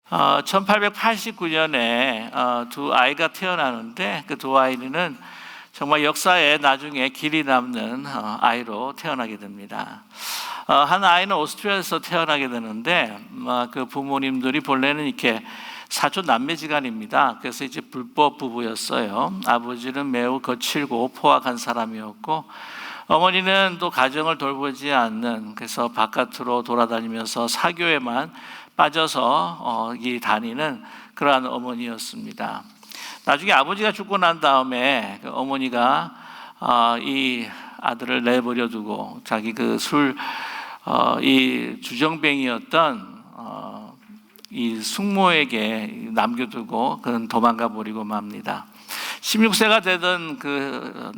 1889년에 두 아이가 태어나는데 그 두 아이는 정말 역사에 나중에 길이 남는 아이로 태어나게 됩니다. 한 아이는 오스트리아에서 태어나게 되는데 그 부모님들이 본래는 이렇게 사촌 남매지간입니다. 그래서 이제 불법 부부였어요. 아버지는 매우 거칠고 포악한 사람이었고 어머니는 또 가정을 돌보지 않는, 그래서 바깥으로 돌아다니면서 사교에만 빠져서 다니는 그러한 어머니였습니다. 나중에 아버지가 죽고 난 다음에 그 어머니가 이 아들을 내버려 두고 자기 이 주정뱅이였던 이 숙모에게 남겨두고 그는 도망가 버리고 맙니다. 16세가 되던 그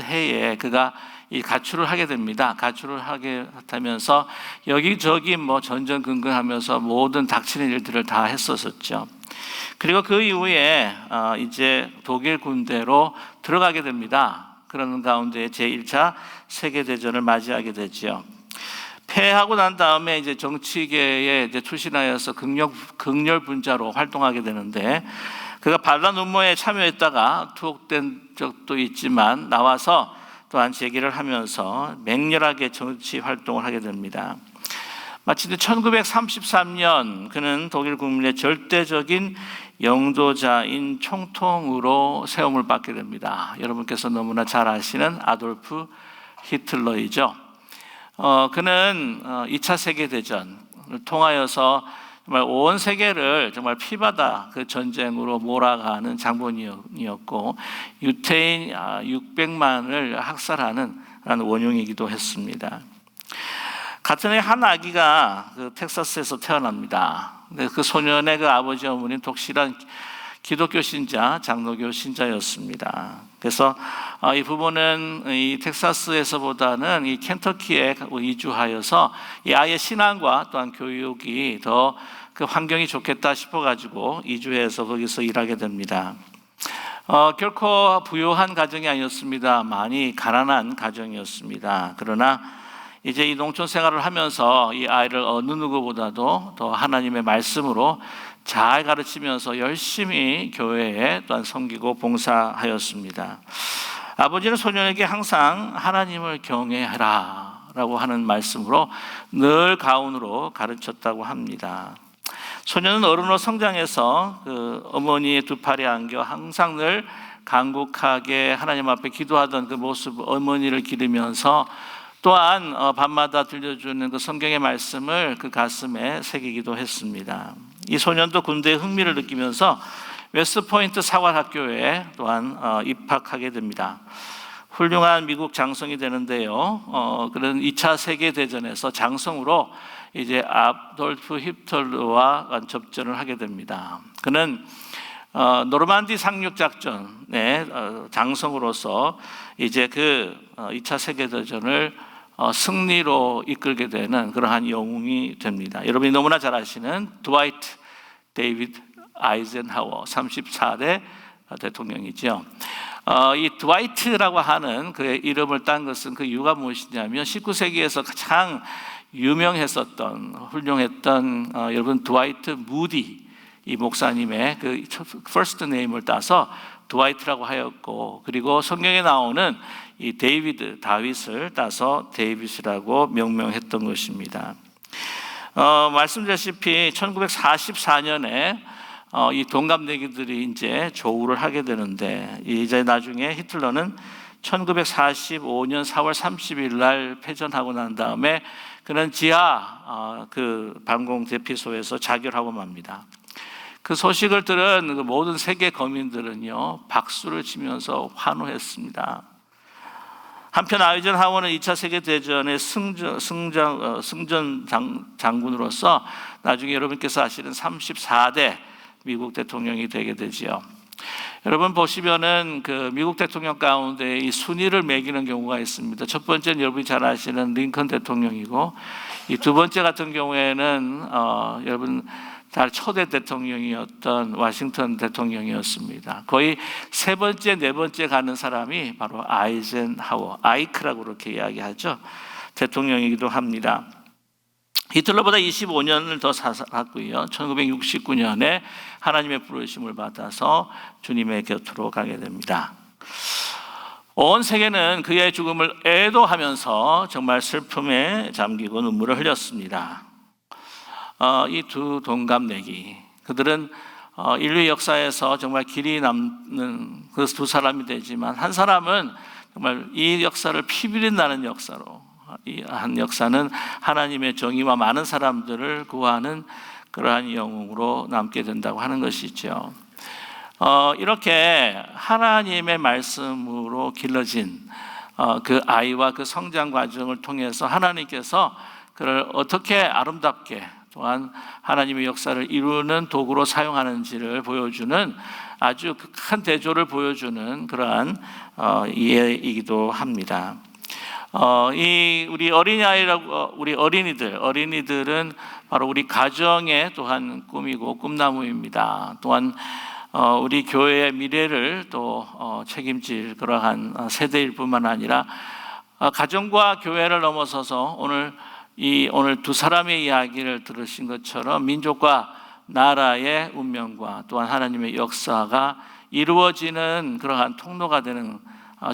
해에 그가 이 가출을 하게 됩니다. 가출을 하게 하면서 여기저기 전전긍긍하면서 모든 닥치는 일들을 다 했었었죠. 그리고 그 이후에 이제 독일 군대로 들어가게 됩니다. 그러는 가운데 제1차 세계대전을 맞이하게 되죠. 패하고 난 다음에 이제 정치계에 이제 출신하여서 극렬 분자로 활동하게 되는데, 그가 반란 음모에 참여했다가 투옥된 적도 있지만 나와서 또한 재기를 하면서 맹렬하게 정치 활동을 하게 됩니다. 마치 1933년 그는 독일 국민의 절대적인 영도자인 총통으로 세움을 받게 됩니다. 여러분께서 너무나 잘 아시는 아돌프 히틀러이죠. 그는 2차 세계대전을 통하여서 정말 온 세계를 정말 피바다 그 전쟁으로 몰아가는 장본인이었고 유태인 600만을 학살하는 원흉이기도 했습니다. 같은 해 한 아기가 그 텍사스에서 태어납니다. 그 소년의 그 아버지 어머니는 독실한 기독교 신자, 장로교 신자였습니다. 그래서 이 부모는 이 텍사스에서보다는 이 켄터키에 이주하여서 이 아이의 신앙과 또한 교육이 더 그 환경이 좋겠다 싶어가지고 이주해서 거기서 일하게 됩니다. 결코 부유한 가정이 아니었습니다. 많이 가난한 가정이었습니다. 그러나 이제 이 농촌 생활을 하면서 이 아이를 어느 누구보다도 더 하나님의 말씀으로 잘 가르치면서 열심히 교회에 또한 섬기고 봉사하였습니다. 아버지는 소년에게 항상 하나님을 경외하라 라고 하는 말씀으로 늘 가훈으로 가르쳤다고 합니다. 소년은 어른으로 성장해서 그 어머니의 두 팔에 안겨 항상 늘 간곡하게 하나님 앞에 기도하던 그 모습, 어머니를 기르면서 또한 밤마다 들려주는 그 성경의 말씀을 그 가슴에 새기기도 했습니다. 이 소년도 군대에 흥미를 느끼면서 웨스트포인트 사관학교에 또한 입학하게 됩니다. 훌륭한 미국 장성이 되는데요. 그런 2차 세계대전에서 장성으로 이제 아돌프 히틀러와 접전을 하게 됩니다. 그는 노르만디 상륙 작전의 장성으로서 이제 그 2차 세계대전을 승리로 이끌게 되는 그러한 영웅이 됩니다. 여러분이 너무나 잘 아시는 드와이트 데이비드 아이젠하워 34대 대통령이죠. 이 드와이트라고 하는 그의 이름을 딴 것은 그 이유가 무엇이냐면 19세기에서 가장 유명했었던 훌륭했던 여러분 드와이트 무디 이 목사님의 그 first name을 따서 드와이트라고 하였고, 그리고 성경에 나오는 이 다윗을 따서 데이빗이라고 명명했던 것입니다. 말씀드렸다시피 1944년에 이 동갑내기들이 이제 조우를 하게 되는데, 이제 나중에 히틀러는 1945년 4월 30일 날 패전하고 난 다음에 그는 지하 그 방공 대피소에서 자결하고 맙니다. 그 소식을 들은 그 모든 세계 거민들은요 박수를 치면서 환호했습니다. 한편 아이젠하워는 2차 세계대전의 승전 장군으로서 나중에 여러분께서 아시는 34대 미국 대통령이 되게 되지요. 여러분 보시면은 그 미국 대통령 가운데 이 순위를 매기는 경우가 있습니다. 첫 번째는 여러분이 잘 아시는 링컨 대통령이고, 이 두 번째 같은 경우에는 여러분 잘 초대 대통령이었던 워싱턴 대통령이었습니다. 거의 세 번째, 네 번째 가는 사람이 바로 아이젠하워, 아이크라고 그렇게 이야기하죠. 대통령이기도 합니다. 히틀러보다 25년을 더 살았고요. 1969년에 하나님의 부르심을 받아서 주님의 곁으로 가게 됩니다. 온 세계는 그의 죽음을 애도하면서 정말 슬픔에 잠기고 눈물을 흘렸습니다. 이 두 동갑내기, 그들은 인류 역사에서 정말 길이 남는 그 두 사람이 되지만, 한 사람은 정말 이 역사를 피비린다는 역사로, 이 한 역사는 하나님의 정의와 많은 사람들을 구하는 그러한 영웅으로 남게 된다고 하는 것이죠. 이렇게 하나님의 말씀으로 길러진 그 아이와 그 성장 과정을 통해서 하나님께서 그를 어떻게 아름답게 또한 하나님의 역사를 이루는 도구로 사용하는지를 보여주는 아주 큰 대조를 보여주는 그러한 이해이기도 합니다. 우리 어린이들은 바로 우리 가정의 또한 꿈이고 꿈나무입니다. 또한 우리 교회의 미래를 또 책임질 그러한 세대일 뿐만 아니라 가정과 교회를 넘어서서 오늘 두 사람의 이야기를 들으신 것처럼 민족과 나라의 운명과 또한 하나님의 역사가 이루어지는 그러한 통로가 되는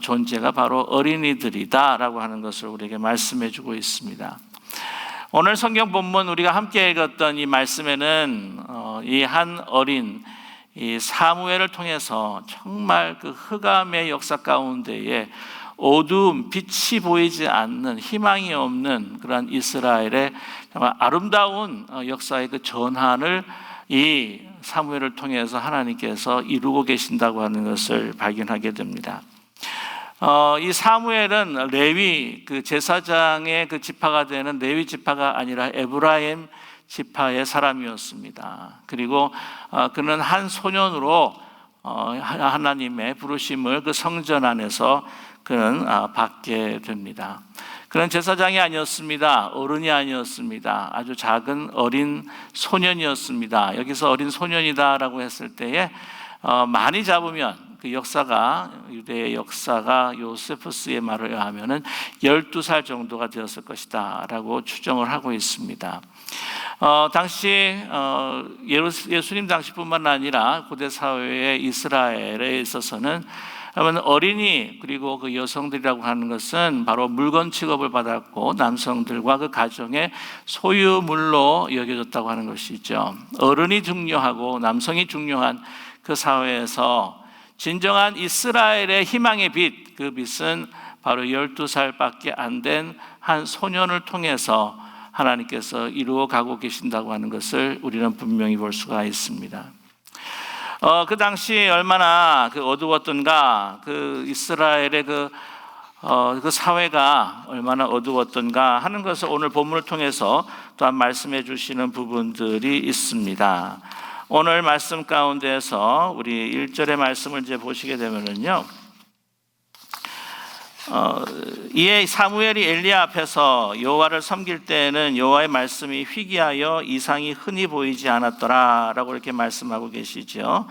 존재가 바로 어린이들이다라고 하는 것을 우리에게 말씀해 주고 있습니다. 오늘 성경 본문 우리가 함께 읽었던 이 말씀에는 이 한 어린 이 사무엘을 통해서 정말 그 흑암의 역사 가운데에 어두움, 빛이 보이지 않는, 희망이 없는 그러한 이스라엘의 정말 아름다운 역사의 그 전환을 이 사무엘을 통해서 하나님께서 이루고 계신다고 하는 것을 발견하게 됩니다. 이 사무엘은 레위 그 제사장의 그 지파가 되는 레위 지파가 아니라 에브라임 지파의 사람이었습니다. 그리고 그는 한 소년으로 하나님의 부르심을 그 성전 안에서 그는 받게 됩니다. 그는 제사장이 아니었습니다. 어른이 아니었습니다. 아주 작은 어린 소년이었습니다. 여기서 어린 소년이다라고 했을 때에 많이 잡으면 그 역사가, 유대의 역사가 요세푸스의 말을 의하면은 12살 정도가 되었을 것이다 라고 추정을 하고 있습니다. 당시 예수님 당시뿐만 아니라 고대 사회의 이스라엘에 있어서는 어린이 그리고 그 여성들이라고 하는 것은 바로 물건 취급을 받았고 남성들과 그 가정의 소유물로 여겨졌다고 하는 것이죠. 어른이 중요하고 남성이 중요한 그 사회에서 진정한 이스라엘의 희망의 빛, 그 빛은 바로 12살밖에 안 된 한 소년을 통해서 하나님께서 이루어 가고 계신다고 하는 것을 우리는 분명히 볼 수가 있습니다. 그 당시 얼마나 그 어두웠던가, 그 이스라엘의 그 사회가 얼마나 어두웠던가 하는 것을 오늘 본문을 통해서 또한 말씀해 주시는 부분들이 있습니다. 오늘 말씀 가운데서 우리 1절의 말씀을 이제 보시게 되면은요, 이에 사무엘이 엘리야 앞에서 여호와를 섬길 때에는 여호와의 말씀이 희귀하여 이상이 흔히 보이지 않았더라라고 이렇게 말씀하고 계시죠.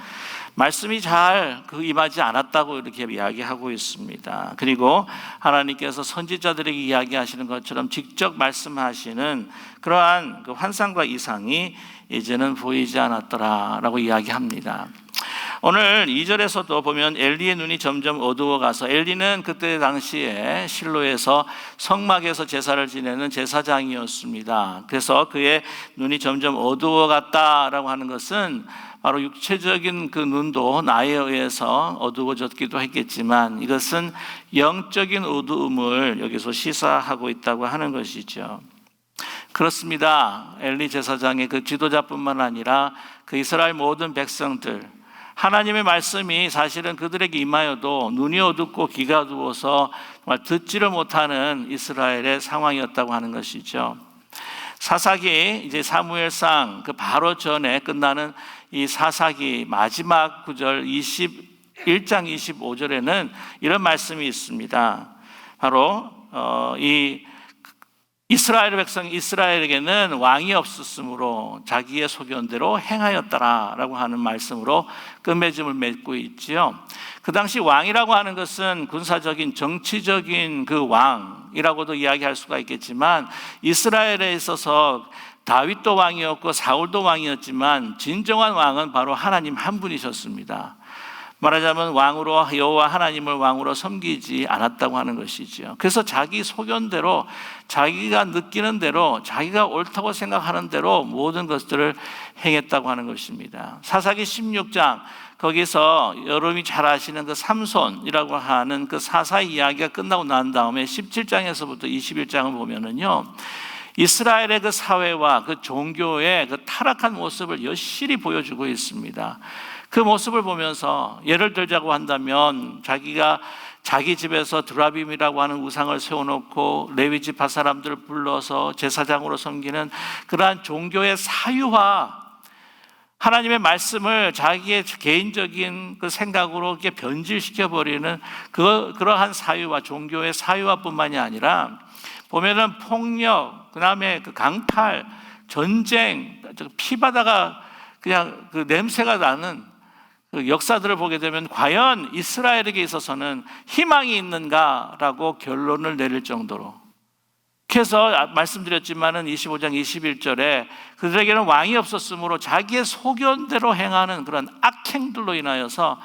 말씀이 잘 임하지 않았다고 이렇게 이야기하고 있습니다. 그리고 하나님께서 선지자들에게 이야기하시는 것처럼 직접 말씀하시는 그러한 그 환상과 이상이 이제는 보이지 않았더라라고 이야기합니다. 오늘 2절에서도 보면 엘리의 눈이 점점 어두워가서, 엘리는 그때 당시에 실로에서 성막에서 제사를 지내는 제사장이었습니다. 그래서 그의 눈이 점점 어두워갔다라고 하는 것은 바로 육체적인 그 눈도 나이에 의해서 어두워졌기도 했겠지만 이것은 영적인 어두움을 여기서 시사하고 있다고 하는 것이죠. 그렇습니다. 엘리 제사장의 그 지도자뿐만 아니라 그 이스라엘 모든 백성들, 하나님의 말씀이 사실은 그들에게 임하여도 눈이 어둡고 귀가 어두워서 정말 듣지를 못하는 이스라엘의 상황이었다고 하는 것이죠. 사사기 이제 사무엘상 그 바로 전에 끝나는 이 사사기 마지막 구절 21장 25절에는 이런 말씀이 있습니다. 바로 이 이스라엘 백성 이스라엘에게는 왕이 없었으므로 자기의 소견대로 행하였더라라고 하는 말씀으로 끝맺음을 맺고 있지요. 그 당시 왕이라고 하는 것은 군사적인 정치적인 그 왕이라고도 이야기할 수가 있겠지만, 이스라엘에 있어서 다윗도 왕이었고 사울도 왕이었지만 진정한 왕은 바로 하나님 한 분이셨습니다. 말하자면 왕으로, 여호와 하나님을 왕으로 섬기지 않았다고 하는 것이죠. 그래서 자기 소견대로, 자기가 느끼는 대로, 자기가 옳다고 생각하는 대로 모든 것들을 행했다고 하는 것입니다. 사사기 16장, 거기서 여러분이 잘 아시는 그 삼손이라고 하는 그 사사 이야기가 끝나고 난 다음에 17장에서부터 21장을 보면은요, 이스라엘의 그 사회와 그 종교의 그 타락한 모습을 여실히 보여주고 있습니다. 그 모습을 보면서 예를 들자고 한다면, 자기가 자기 집에서 드라빔이라고 하는 우상을 세워놓고 레위 지파 사람들을 불러서 제사장으로 섬기는 그러한 종교의 사유화, 하나님의 말씀을 자기의 개인적인 그 생각으로 이렇게 변질시켜버리는 그러한 사유화, 종교의 사유화뿐만이 아니라 보면은 폭력, 그 다음에 그 강탈, 전쟁, 피바다가 그냥 그 냄새가 나는 그 역사들을 보게 되면 과연 이스라엘에게 있어서는 희망이 있는가라고 결론을 내릴 정도로, 그래서 말씀드렸지만은 25장 21절에 그들에게는 왕이 없었으므로 자기의 소견대로 행하는 그런 악행들로 인하여서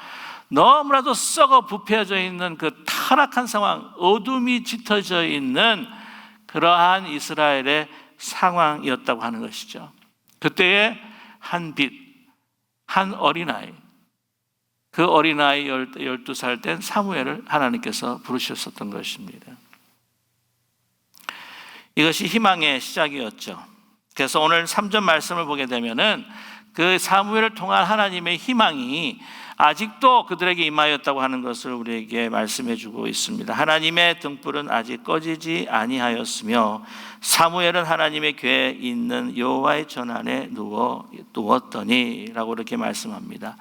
너무나도 썩어 부패해져 있는 그 타락한 상황, 어둠이 짙어져 있는 그러한 이스라엘의 상황이었다고 하는 것이죠. 그때에 한 빛, 한 어린아이, 그 어린아이 12살 된 사무엘을 하나님께서 부르셨었던 것입니다. 이것이 희망의 시작이었죠. 그래서 오늘 3절 말씀을 보게 되면은 그 사무엘을 통한 하나님의 희망이 아직도 그들에게 임하였다고 하는 것을 우리에게 말씀해 주고 있습니다. 하나님의 등불은 아직 꺼지지 아니하였으며 사무엘은 하나님의 궤에 있는 여호와의 전 안에 누웠더니 라고 이렇게 말씀합니다.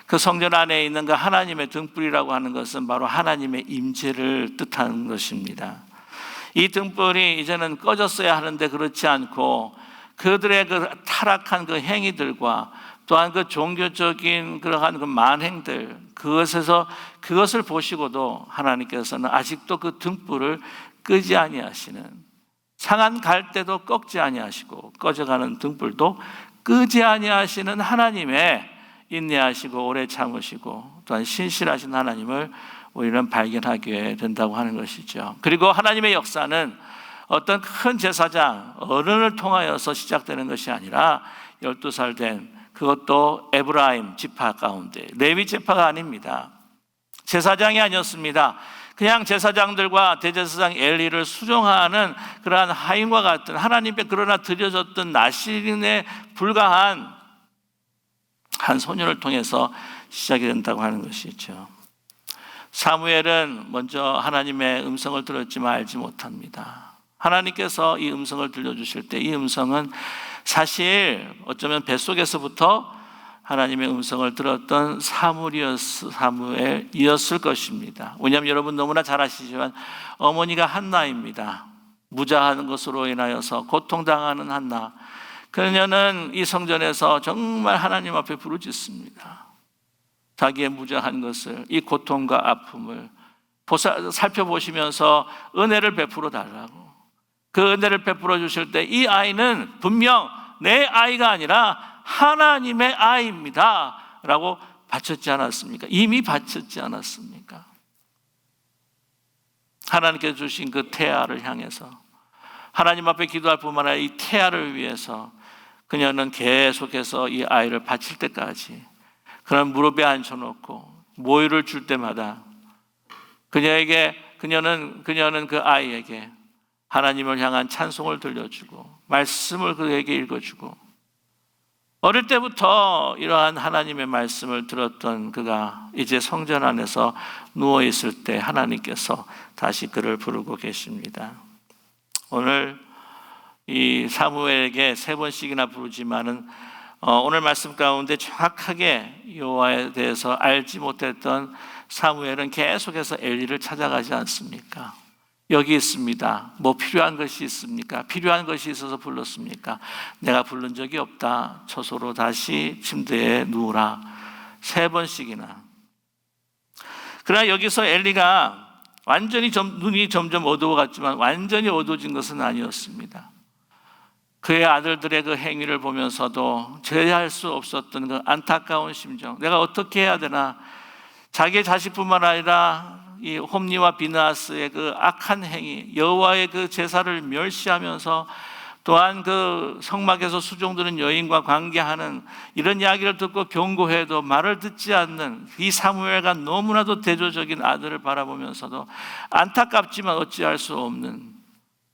그 성전 안에 있는 그 하나님의 등불이라고 하는 것은 바로 하나님의 임재를 뜻하는 것입니다. 이 등불이 이제는 꺼졌어야 하는데 그렇지 않고 그들의 그 타락한 그 행위들과 또한 그 종교적인 그러한 그 만행들, 그것을 보시고도 하나님께서는 아직도 그 등불을 끄지 아니하시는, 상한 갈대도 꺾지 아니하시고 꺼져가는 등불도 끄지 아니하시는 하나님의 인내하시고 오래 참으시고 또한 신실하신 하나님을 우리는 발견하게 된다고 하는 것이죠. 그리고 하나님의 역사는 어떤 큰 제사장, 어른을 통하여서 시작되는 것이 아니라 12살 된, 그것도 에브라임 지파 가운데, 레위 지파가 아닙니다. 제사장이 아니었습니다. 그냥 제사장들과 대제사장 엘리를 수종하는 그러한 하인과 같은, 하나님께 그러나 드려졌던 나실인에 불과한 한 소년을 통해서 시작이 된다고 하는 것이죠. 사무엘은 먼저 하나님의 음성을 들었지만 알지 못합니다. 하나님께서 이 음성을 들려주실 때 이 음성은 사실 어쩌면 뱃속에서부터 하나님의 음성을 들었던 사무엘이었을 것입니다. 왜냐하면 여러분 너무나 잘 아시지만 어머니가 한나입니다. 무자한 것으로 인하여서 고통당하는 한나. 그녀는 이 성전에서 정말 하나님 앞에 부르짖습니다. 자기의 무자한 것을, 이 고통과 아픔을 살펴보시면서 은혜를 베풀어 달라고. 그 은혜를 베풀어 주실 때 이 아이는 분명 내 아이가 아니라 하나님의 아이입니다 라고 바쳤지 않았습니까? 이미 바쳤지 않았습니까? 하나님께서 주신 그 태아를 향해서 하나님 앞에 기도할 뿐만 아니라 이 태아를 위해서 그녀는 계속해서 이 아이를 바칠 때까지 그런 무릎에 앉혀놓고 모유를 줄 때마다 그녀는 그 아이에게 하나님을 향한 찬송을 들려주고 말씀을 그에게 읽어주고, 어릴 때부터 이러한 하나님의 말씀을 들었던 그가 이제 성전 안에서 누워있을 때 하나님께서 다시 그를 부르고 계십니다. 오늘 이 사무엘에게 3번씩이나 부르지만은 오늘 말씀 가운데 정확하게 여호와에 대해서 알지 못했던 사무엘은 계속해서 엘리를 찾아가지 않습니까? 여기 있습니다. 뭐 필요한 것이 있습니까? 필요한 것이 있어서 불렀습니까? 내가 부른 적이 없다. 초소로 다시 침대에 누우라. 3번씩이나. 그러나 여기서 엘리가 완전히 눈이 점점 어두워갔지만 완전히 어두워진 것은 아니었습니다. 그의 아들들의 그 행위를 보면서도 제어할 수 없었던 그 안타까운 심정, 내가 어떻게 해야 되나. 자기의 자식뿐만 아니라 이 홈리와 비느하스의 그 악한 행위, 여호와의 그 제사를 멸시하면서 또한 그 성막에서 수종드는 여인과 관계하는 이런 이야기를 듣고 경고해도 말을 듣지 않는 이 사무엘과 너무나도 대조적인 아들을 바라보면서도 안타깝지만 어찌할 수 없는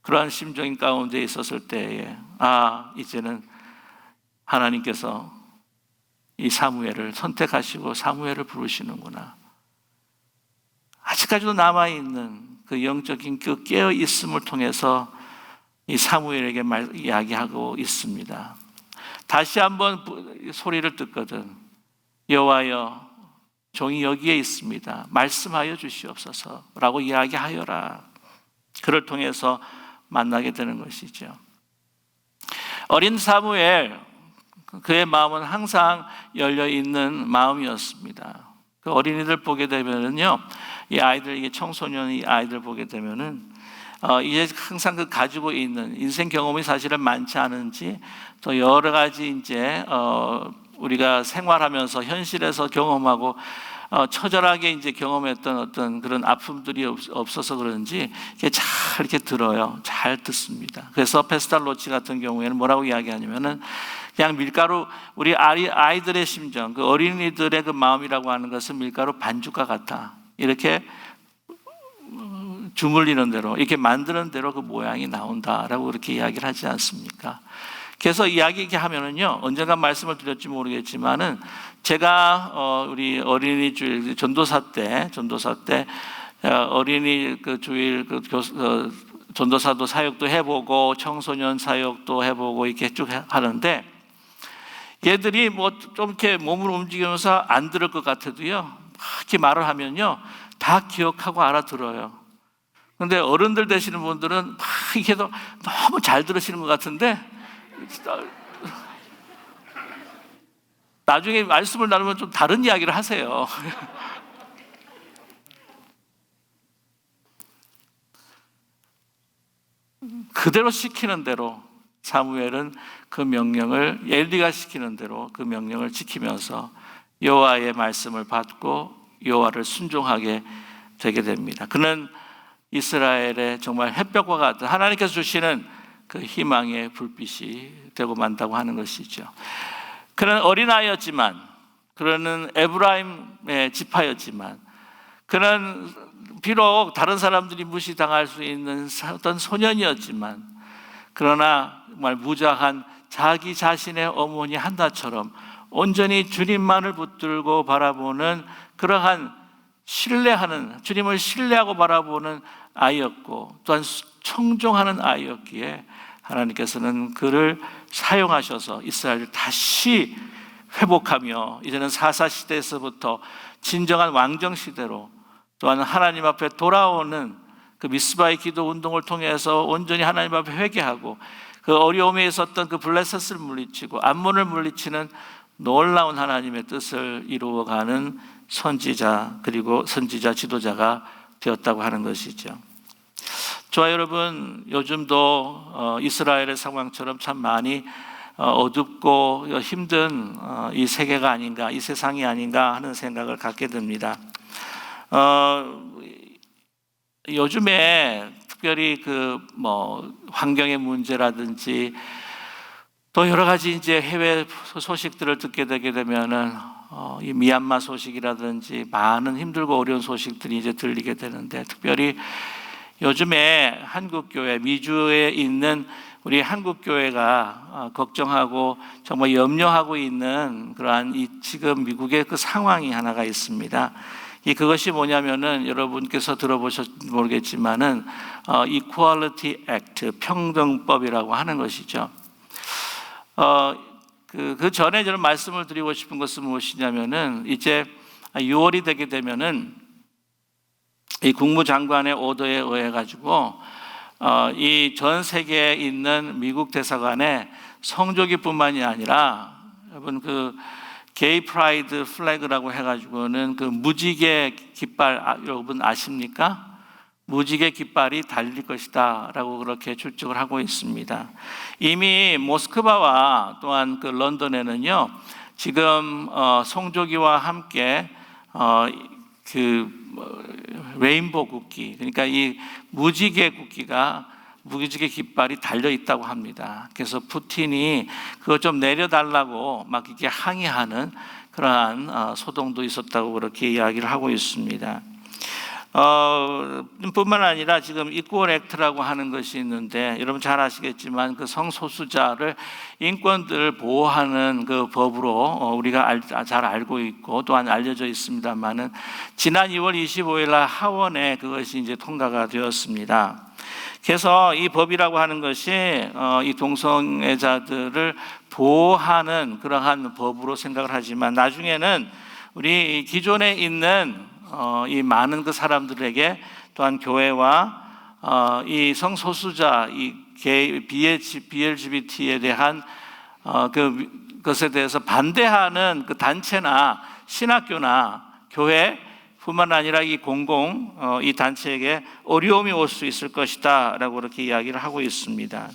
그러한 심정인 가운데 있었을 때에 이제는 하나님께서 이 사무엘을 선택하시고 사무엘을 부르시는구나. 아직까지도 남아있는 그 영적인 그 깨어있음을 통해서 이 사무엘에게 이야기하고 있습니다. 다시 한번 소리를 듣거든. 여호와여, 종이 여기에 있습니다. 말씀하여 주시옵소서 라고 이야기하여라. 그를 통해서 만나게 되는 것이죠. 어린 사무엘, 그의 마음은 항상 열려있는 마음이었습니다. 그 어린이들 보게 되면은요, 이 아이들, 이게 청소년 이 아이들 보게 되면은 이제 항상 그 가지고 있는 인생 경험이 사실은 많지 않은지 또 여러 가지 이제 우리가 생활하면서 현실에서 경험하고 처절하게 이제 경험했던 어떤 그런 아픔들이 없어서 그런지 이렇게 들어요. 잘 듣습니다. 그래서 페스탈로치 같은 경우에는 뭐라고 이야기하냐면은 그냥 밀가루, 우리 아이들의 심정, 그 어린이들의 그 마음이라고 하는 것은 밀가루 반죽과 같아. 이렇게 주물리는 대로, 이렇게 만드는 대로 그 모양이 나온다라고 그렇게 이야기를 하지 않습니까? 그래서 이야기 하면은요, 언젠가 말씀을 드렸지 모르겠지만은 제가 우리 어린이 주일 전도사 때 어린이 그 주일 전도사도 사역도 해보고 청소년 사역도 해보고 이렇게 쭉 하는데 얘들이 뭐 좀 이렇게 몸을 움직이면서 안 들을 것 같아도요, 이렇게 말을 하면요 다 기억하고 알아들어요. 그런데 어른들 되시는 분들은 막 이렇게 너무 잘 들으시는 것 같은데 나중에 말씀을 나누면 좀 다른 이야기를 하세요. 그대로 시키는 대로 사무엘은 그 명령을, 엘리가 시키는 대로 그 명령을 지키면서 여호와의 말씀을 받고 여호와를 순종하게 되게 됩니다. 그는 이스라엘의 정말 햇볕과 같은 하나님께서 주시는 그 희망의 불빛이 되고 만다고 하는 것이죠. 그는 어린아이였지만, 그는 에브라임의 지파였지만, 그는 비록 다른 사람들이 무시당할 수 있는 어떤 소년이었지만, 그러나 정말 무자한 자기 자신의 어머니 한나처럼 온전히 주님만을 붙들고 바라보는 그러한 신뢰하는, 주님을 신뢰하고 바라보는 아이였고 또한 청종하는 아이였기에 하나님께서는 그를 사용하셔서 이스라엘을 다시 회복하며 이제는 사사시대에서부터 진정한 왕정시대로 또한 하나님 앞에 돌아오는 그 미스바의 기도 운동을 통해서 온전히 하나님 앞에 회개하고 그 어려움에 있었던 그 블레셋을 물리치고 암몬을 물리치는 놀라운 하나님의 뜻을 이루어가는 선지자, 그리고 선지자 지도자가 되었다고 하는 것이죠. 저와 여러분, 요즘도 이스라엘의 상황처럼 참 많이 어둡고 힘든 이 세계가 아닌가, 이 세상이 아닌가 하는 생각을 갖게 됩니다. 요즘에 특별히 환경의 문제라든지 또 여러 가지 이제 해외 소식들을 듣게 되게 되면은 이 미얀마 소식이라든지 많은 힘들고 어려운 소식들이 이제 들리게 되는데, 특별히 요즘에 한국교회, 미주에 있는 우리 한국교회가 걱정하고 정말 염려하고 있는 그러한 이 지금 미국의 그 상황이 하나가 있습니다. 그것이 뭐냐면은 여러분께서 들어보셨는지 모르겠지만은 Equality Act, 평등법이라고 하는 것이죠. 그 전에 저는 말씀을 드리고 싶은 것은 무엇이냐면은 이제 6월이 되게 되면은 이 국무장관의 오더에 의해 가지고 이 전 세계에 있는 미국 대사관에 성조기뿐만이 아니라 여러분 그 게이 프라이드 플래그라고 해가지고는 그 무지개 깃발 여러분 아십니까? 무지개 깃발이 달릴 것이다라고 그렇게 추측을 하고 있습니다. 이미 모스크바와 또한 그 런던에는요 지금 성조기와 함께 그 레인보우 국기, 그러니까 이 무지개 국기가 무지개 깃발이 달려 있다고 합니다. 그래서 푸틴이 그거 좀 내려달라고 막 이렇게 항의하는 그러한 소동도 있었다고 그렇게 이야기를 하고 있습니다. 뿐만 아니라 지금 이퀄 액트라고 하는 것이 있는데 여러분 잘 아시겠지만 그 성소수자를 인권들을 보호하는 그 법으로 우리가 잘 알고 있고 또한 알려져 있습니다만은 지난 2월 25일 날 하원에 그것이 이제 통과가 되었습니다. 그래서 이 법이라고 하는 것이 이 동성애자들을 보호하는 그러한 법으로 생각을 하지만 나중에는 우리 기존에 있는 이 많은 그 사람들에게 또한 교회와 이 성소수자, 이 BLGBT에 대한 그것에 대해서 반대하는 그 단체나 신학교나 교회 뿐만 아니라 이 이 단체에게 어려움이 올 수 있을 것이다라고 그렇게 이야기를 하고 있습니다.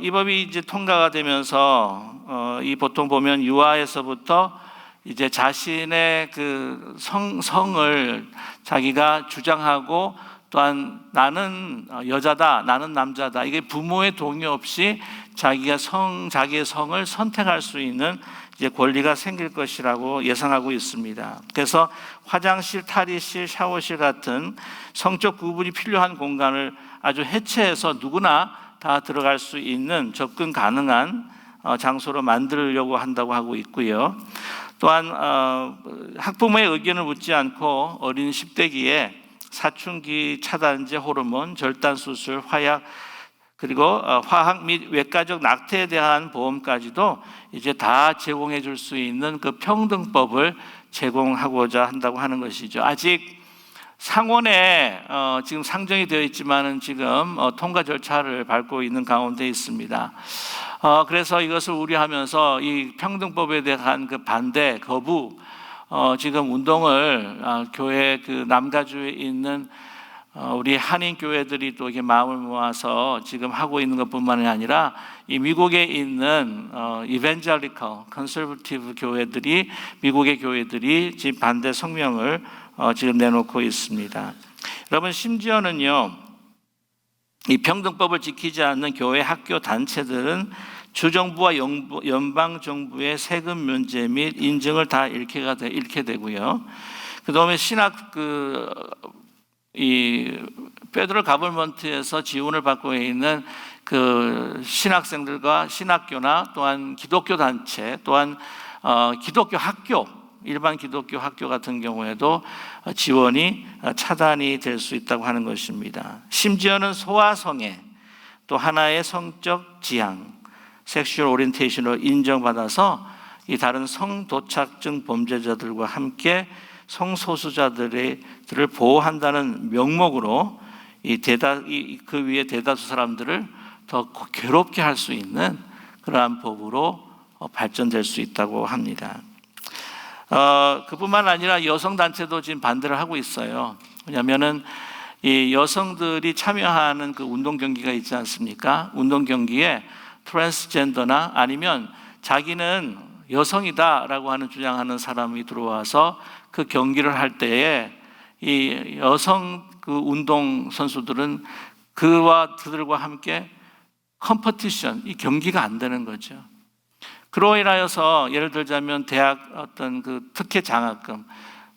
이 법이 이제 통과가 되면서 이 보통 보면 유아에서부터 이제 자신의 그 성을 자기가 주장하고 또한 나는 여자다, 나는 남자다, 이게 부모의 동의 없이 자기의 성을 선택할 수 있는 이제 권리가 생길 것이라고 예상하고 있습니다. 그래서 화장실, 탈의실, 샤워실 같은 성적 구분이 필요한 공간을 아주 해체해서 누구나 다 들어갈 수 있는 접근 가능한 장소로 만들려고 한다고 하고 있고요. 또한 학부모의 의견을 묻지 않고 어린 10대기에 사춘기 차단제, 호르몬, 절단 수술, 화약 그리고 화학 및 외과적 낙태에 대한 보험까지도 이제 다 제공해 줄 수 있는 그 평등법을 제공하고자 한다고 하는 것이죠. 아직 상원에 지금 상정이 되어 있지만은 지금 통과 절차를 밟고 있는 가운데 있습니다. 그래서 이것을 우려하면서 이 평등법에 대한 그 반대, 거부, 지금 운동을 교회 그 남가주에 있는 우리 한인 교회들이 또 이렇게 마음을 모아서 지금 하고 있는 것뿐만이 아니라 이 미국에 있는 이벤젤리컬 컨서버티브 교회들이 미국의 교회들이 지금 반대 성명을 지금 내놓고 있습니다. 여러분 심지어는요 이 평등법을 지키지 않는 교회 학교 단체들은 주정부와 연방 정부의 세금 면제 및 인증을 다 잃게 되고요. 그다음에 신학 이 페더럴 가버먼트에서 지원을 받고 있는 그 신학생들과 신학교나 또한 기독교 단체 또한 기독교 학교 일반 기독교 학교 같은 경우에도 지원이 차단이 될 수 있다고 하는 것입니다. 심지어는 소아성애 또 하나의 성적 지향 섹슈얼 오리엔테이션으로 인정받아서 이 다른 성도착증 범죄자들과 함께 성소수자들을 보호한다는 명목으로 그 위에 대다수 사람들을 더 괴롭게 할 수 있는 그러한 법으로 발전될 수 있다고 합니다. 그뿐만 아니라 여성 단체도 지금 반대를 하고 있어요. 왜냐하면은 이 여성들이 참여하는 그 운동 경기가 있지 않습니까? 운동 경기에 트랜스젠더나 아니면 자기는 여성이다라고 하는 주장하는 사람이 들어와서 그 경기를 할 때에 이 여성 그 운동 선수들은 그들과 함께 컴퍼티션, 이 경기가 안 되는 거죠. 그로 인하여서 예를 들자면 대학 어떤 그 특혜 장학금,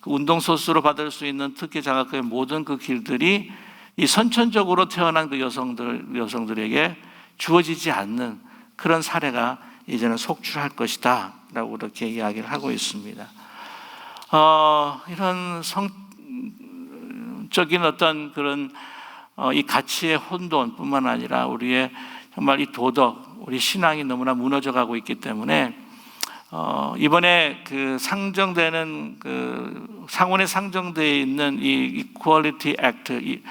그 운동 선수로 받을 수 있는 특혜 장학금의 모든 그 길들이 이 선천적으로 태어난 그 여성들에게 주어지지 않는 그런 사례가 이제는 속출할 것이다 라고 그렇게 이야기를 하고 있습니다. 이런 성적인 어떤 그런 이 가치의 혼돈뿐만 아니라 우리의 정말 이 도덕, 우리 신앙이 너무나 무너져 가고 있기 때문에 이번에 그 상정되는 그 상원에 상정되어 있는 이 Equality Act를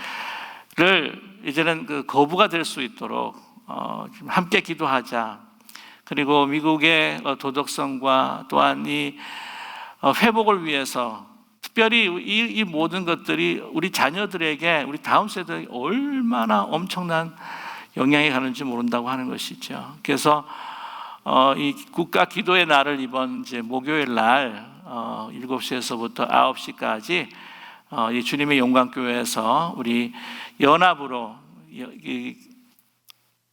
이제는 그 거부가 될 수 있도록 함께 기도하자. 그리고 미국의 도덕성과 또한 이 회복을 위해서 특별히 이 모든 것들이 우리 자녀들에게, 우리 다음 세대에 얼마나 엄청난 영향이 가는지 모른다고 하는 것이죠. 그래서 이 국가 기도의 날을 이번 이제 목요일 날 7시에서부터 9시까지 이 주님의 영광교회에서 우리 연합으로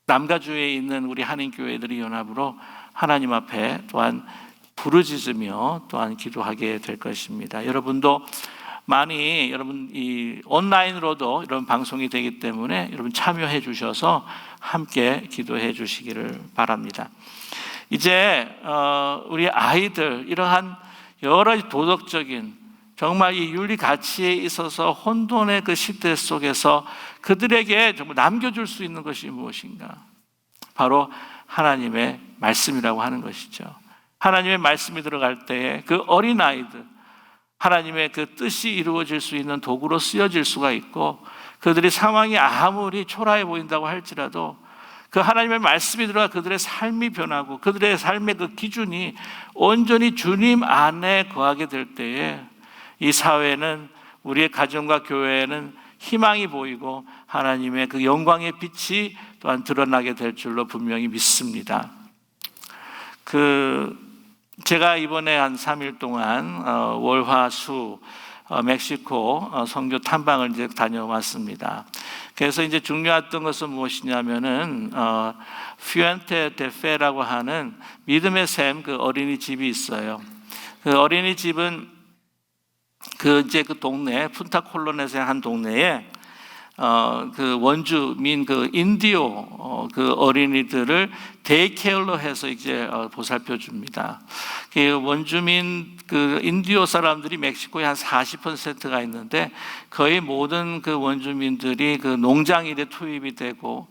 남가주에 있는 우리 한인교회들이 연합으로 하나님 앞에 또한 부르짖으며 또한 기도하게 될 것입니다. 여러분도 많이 여러분 이 온라인으로도 이런 방송이 되기 때문에 여러분 참여해 주셔서 함께 기도해 주시기를 바랍니다. 이제 우리 아이들 이러한 여러 도덕적인 정말 이 윤리 가치에 있어서 혼돈의 그 시대 속에서 그들에게 정말 남겨줄 수 있는 것이 무엇인가? 바로 하나님의 말씀이라고 하는 것이죠. 하나님의 말씀이 들어갈 때에 그 어린 아이들, 하나님의 그 뜻이 이루어질 수 있는 도구로 쓰여질 수가 있고, 그들의 상황이 아무리 초라해 보인다고 할지라도 그 하나님의 말씀이 들어가 그들의 삶이 변하고 그들의 삶의 그 기준이 온전히 주님 안에 거하게 될 때에 이 사회는, 우리의 가정과 교회에는 희망이 보이고 하나님의 그 영광의 빛이 또한 드러나게 될 줄로 분명히 믿습니다. 제가 이번에 한 3일 동안 월화수 멕시코 선교 탐방을 이제 다녀왔습니다. 그래서 이제 중요했던 것은 무엇이냐면은 퓨엔테 데 페라고 하는 믿음의 샘 그 어린이집이 있어요. 그 어린이집은 그 동네 푼타콜론에서의 한 동네에 그 원주민 그 인디오 그 어린이들을 데이케어로 해서 이제 보살펴 줍니다. 그 원주민 그 인디오 사람들이 멕시코에 한 40%가 있는데 거의 모든 그 원주민들이 그 농장일에 투입이 되고,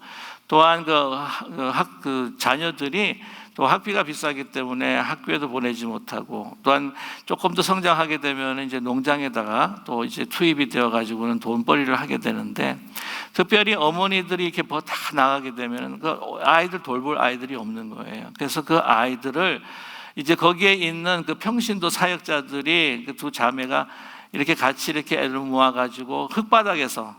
또한 그 자녀들이 또 학비가 비싸기 때문에 학교에도 보내지 못하고, 또한 조금 더 성장하게 되면 이제 농장에다가 또 이제 투입이 되어 가지고는 돈벌이를 하게 되는데, 특별히 어머니들이 이렇게 다 나가게 되면 그 아이들 돌볼 아이들이 없는 거예요. 그래서 그 아이들을 이제 거기에 있는 그 평신도 사역자들이 그 두 자매가 이렇게 같이 이렇게 애를 모아 가지고 흙바닥에서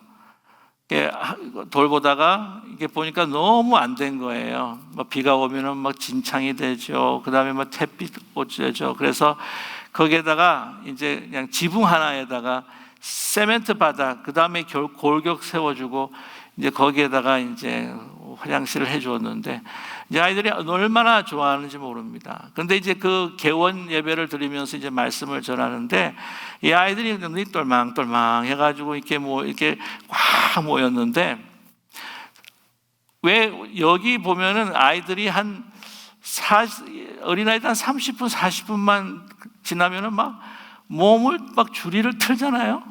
돌보다가 이게 보니까 너무 안 된 거예요. 비가 오면은 막 진창이 되죠. 그 다음에 햇빛 어쩌죠. 그래서 거기에다가 이제 그냥 지붕 하나에다가 세멘트 바닥, 그 다음에 골격 세워주고 이제 거기에다가 이제 화장실을 해주었는데, 이제 아이들이 얼마나 좋아하는지 모릅니다. 그런데 이제 그 개원 예배를 드리면서 이제 말씀을 전하는데, 이 아이들이 눈이 똘망똘망 해가지고 이렇게 꽉 모였는데, 왜 여기 보면은 아이들이 어린아이들 한 30분, 40분만 지나면은 막 몸을 막 주리를 틀잖아요.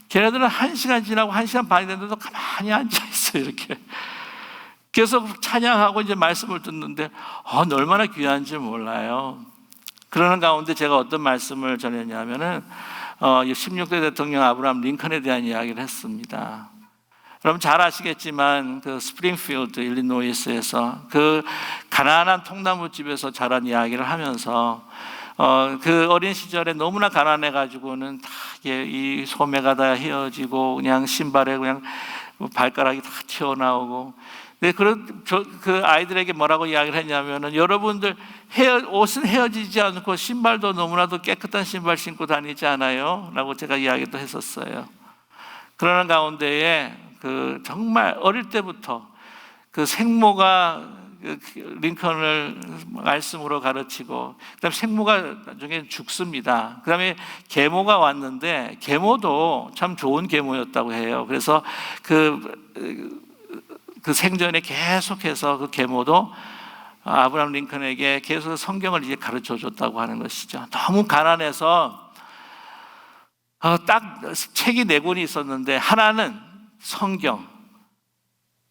걔네들은 1시간 지나고 1시간 반이 됐는데도 가만히 앉아있어요, 이렇게. 그래서 찬양하고 이제 말씀을 듣는데, 얼마나 귀한지 몰라요. 그러는 가운데 제가 어떤 말씀을 전했냐면은, 16대 대통령 아브라함 링컨에 대한 이야기를 했습니다. 여러분 잘 아시겠지만, 그 스프링필드, 일리노이스에서 그 가난한 통나무집에서 자란 이야기를 하면서, 그 어린 시절에 너무나 가난해가지고는 다 이 소매가 다 헤어지고 그냥 신발에 그냥 발가락이 다 튀어나오고, 그 아이들에게 뭐라고 이야기를 했냐면은, 여러분들 옷은 헤어지지 않고 신발도 너무나도 깨끗한 신발 신고 다니지 않아요? 라고 제가 이야기도 했었어요. 그러는 가운데에 정말 어릴 때부터 그 생모가 링컨을 말씀으로 가르치고, 그다음에 생모가 나중에 죽습니다. 그다음에 계모가 왔는데 계모도 참 좋은 계모였다고 해요. 그래서 그 생전에 계속해서 그 계모도 아브라함 링컨에게 계속 성경을 이제 가르쳐 줬다고 하는 것이죠. 너무 가난해서 딱 책이 4권이 있었는데, 하나는 성경,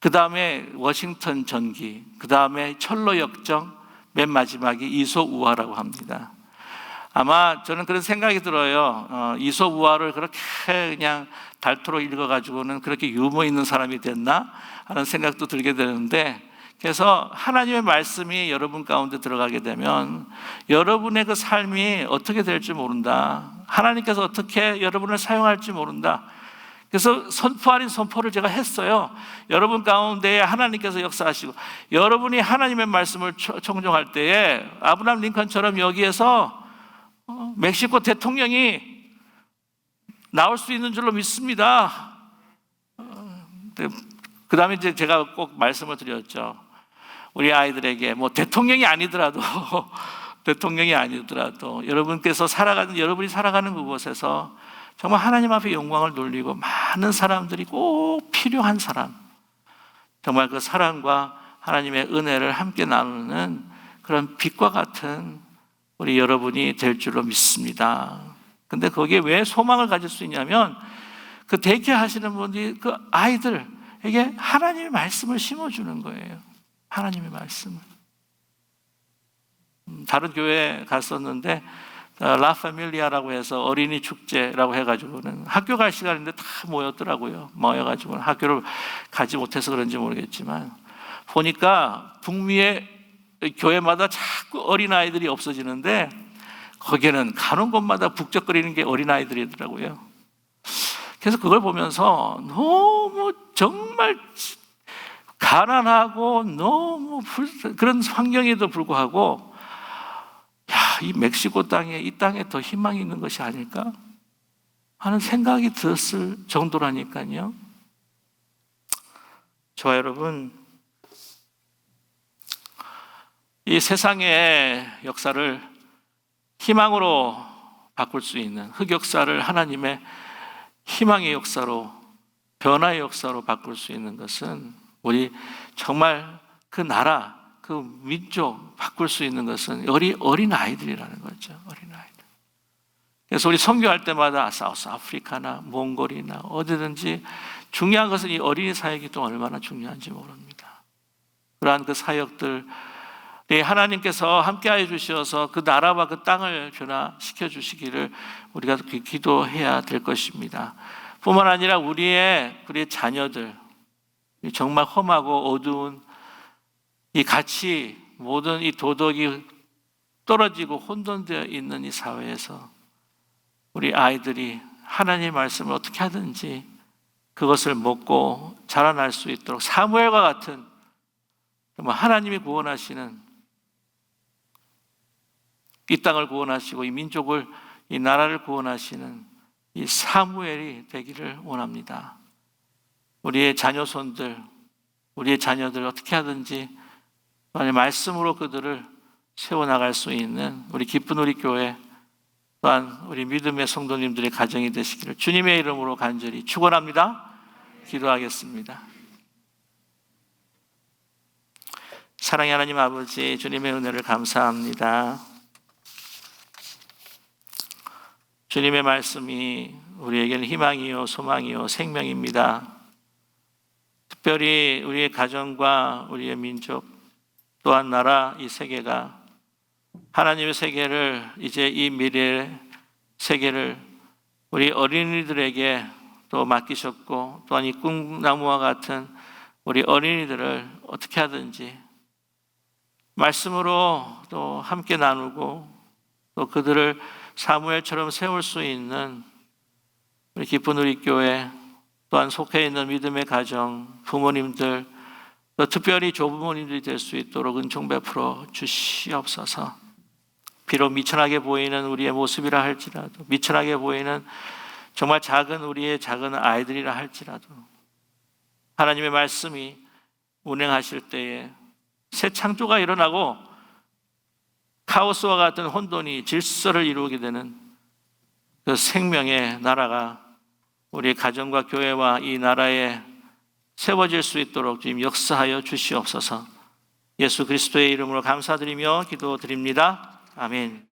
그 다음에 워싱턴 전기, 그 다음에 철로 역정, 맨 마지막이 이솝 우화라고 합니다. 아마 저는 그런 생각이 들어요. 이솝우화를 그렇게 그냥 닳도록 읽어가지고는 그렇게 유머 있는 사람이 됐나 하는 생각도 들게 되는데, 그래서 하나님의 말씀이 여러분 가운데 들어가게 되면 여러분의 그 삶이 어떻게 될지 모른다. 하나님께서 어떻게 여러분을 사용할지 모른다. 그래서 선포 아닌 선포를 제가 했어요. 여러분 가운데 하나님께서 역사하시고, 여러분이 하나님의 말씀을 청종할 때에 아브라함 링컨처럼 여기에서 멕시코 대통령이 나올 수 있는 줄로 믿습니다. 그 다음에 이제 제가 꼭 말씀을 드렸죠. 우리 아이들에게 뭐 대통령이 아니더라도 대통령이 아니더라도 여러분이 살아가는 그곳에서 정말 하나님 앞에 영광을 돌리고 많은 사람들이 꼭 필요한 사람, 정말 그 사랑과 하나님의 은혜를 함께 나누는 그런 빛과 같은 우리 여러분이 될 줄로 믿습니다. 근데 거기에 왜 소망을 가질 수 있냐면, 그 대기하시는 분이 그 아이들에게 하나님의 말씀을 심어주는 거예요. 하나님의 말씀을. 다른 교회에 갔었는데 라파밀리아라고 해서 어린이 축제라고 해가지고는 학교 갈 시간인데 다 모였더라고요. 모여가지고 학교를 가지 못해서 그런지 모르겠지만, 보니까 북미의 교회마다 자꾸 어린아이들이 없어지는데 거기에는 가는 곳마다 북적거리는 게 어린아이들이더라고요. 그래서 그걸 보면서 너무 정말 가난하고 너무 그런 환경에도 불구하고, 이 멕시코 땅에, 이 땅에 더 희망이 있는 것이 아닐까 하는 생각이 들었을 정도라니까요. 저와 여러분, 이 세상의 역사를 희망으로 바꿀 수 있는, 흑역사를 하나님의 희망의 역사로, 변화의 역사로 바꿀 수 있는 것은, 우리 정말 그 나라, 그 민족 바꿀 수 있는 것은 어린 아이들이라는 거죠. 어린 아이들. 그래서 우리 선교할 때마다 사우스 아프리카나 몽골이나 어디든지 중요한 것은 이 어린이 사역이 또 얼마나 중요한지 모릅니다. 그러한 그 사역들 하나님께서 함께하여 주셔서 그 나라와 그 땅을 변화시켜 주시기를 우리가 기도해야 될 것입니다. 뿐만 아니라 우리의 자녀들, 정말 험하고 어두운 이 가치, 모든 이 도덕이 떨어지고 혼돈되어 있는 이 사회에서 우리 아이들이 하나님의 말씀을 어떻게 하든지 그것을 먹고 자라날 수 있도록 사무엘과 같은 하나님이 구원하시는, 이 땅을 구원하시고 이 민족을, 이 나라를 구원하시는 이 사무엘이 되기를 원합니다. 우리의 자녀손들, 우리의 자녀들 어떻게 하든지 말씀으로 그들을 세워나갈 수 있는 우리 기쁜 우리 교회, 또한 우리 믿음의 성도님들의 가정이 되시기를 주님의 이름으로 간절히 축원합니다. 기도하겠습니다. 사랑의 하나님 아버지, 주님의 은혜를 감사합니다. 주님의 말씀이 우리에게는 희망이요 소망이요 생명입니다. 특별히 우리의 가정과 우리의 민족, 또한 나라, 이 세계가 하나님의 세계를, 이제 이 미래의 세계를 우리 어린이들에게 또 맡기셨고, 또한 이 꿈나무와 같은 우리 어린이들을 어떻게 하든지 말씀으로 또 함께 나누고 또 그들을 사무엘처럼 세울 수 있는 우리 기쁜 우리 교회, 또한 속해 있는 믿음의 가정, 부모님들, 또 특별히 조부모님들이 될 수 있도록 은총 베풀어 주시옵소서. 비록 미천하게 보이는 우리의 모습이라 할지라도, 미천하게 보이는 정말 작은 우리의 작은 아이들이라 할지라도, 하나님의 말씀이 운행하실 때에 새 창조가 일어나고 카오스와 같은 혼돈이 질서를 이루게 되는 그 생명의 나라가 우리 가정과 교회와 이 나라에 세워질 수 있도록 주님 역사하여 주시옵소서. 예수 그리스도의 이름으로 감사드리며 기도드립니다. 아멘.